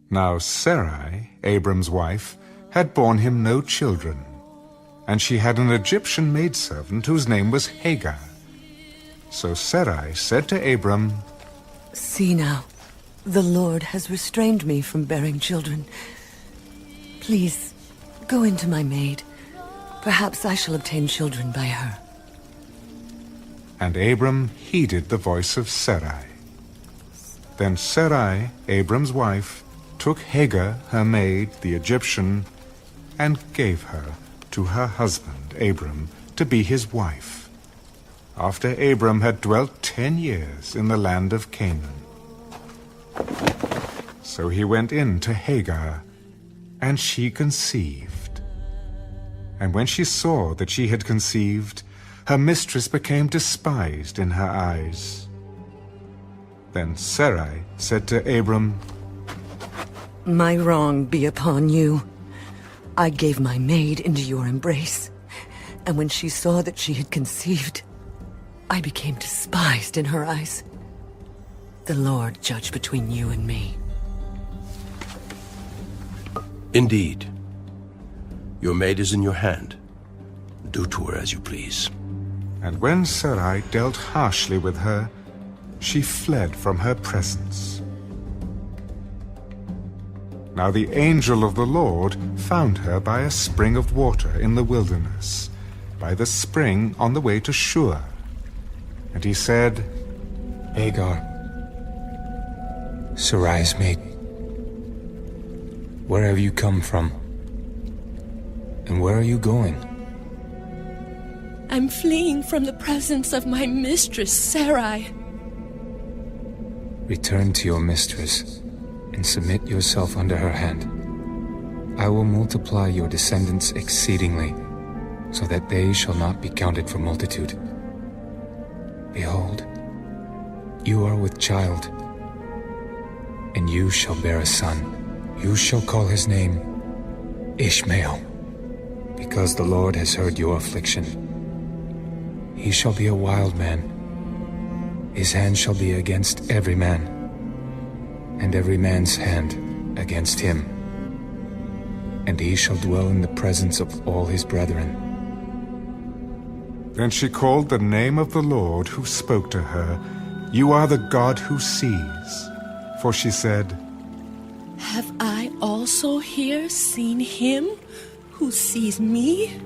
Now Sarai, Abram's wife, had borne him no children, and she had an Egyptian maidservant whose name was Hagar. So Sarai said to Abram, "See now, the Lord has restrained me from bearing children. Please, go into my maid. Perhaps I shall obtain children by her." And Abram heeded the voice of Sarai. Then Sarai, Abram's wife, took Hagar, her maid, the Egyptian, and gave her to her husband, Abram, to be his wife, after Abram had dwelt 10 years in the land of Canaan. So he went in to Hagar, and she conceived. And when she saw that she had conceived, her mistress became despised in her eyes. Then Sarai said to Abram, "My wrong be upon you. I gave my maid into your embrace, and when she saw that she had conceived, I became despised in her eyes. The Lord judge between you and me." Indeed. Your maid is in your hand. Do to her as you please. And when Sarai dealt harshly with her, she fled from her presence. Now the angel of the Lord found her by a spring of water in the wilderness, by the spring on the way to Shur. And he said, "Hagar, Sarai's maid, where have you come from? And where are you going?" "I'm fleeing from the presence of my mistress, Sarai." Return to your mistress and submit yourself under her hand. I will multiply your descendants exceedingly, so that they shall not be counted for multitude. Behold, you are with child, and you shall bear a son. You shall call his name Ishmael, because the Lord has heard your affliction. He shall be a wild man. His hand shall be against every man, and every man's hand against him. And he shall dwell in the presence of all his brethren. Then she called the name of the Lord who spoke to her, "You are the God who sees." For she said, "Have I also here seen him who sees me?"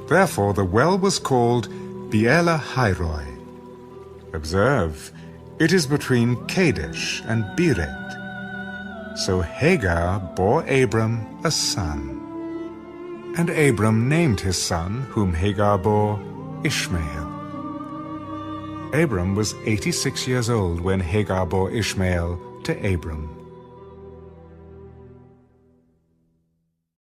Therefore the well was called Beer-lahai-roi. Observe, it is between Kadesh and Bered. So Hagar bore Abram a son. And Abram named his son, whom Hagar bore, Ishmael. Abram was 86 years old when Hagar bore Ishmael to Abram.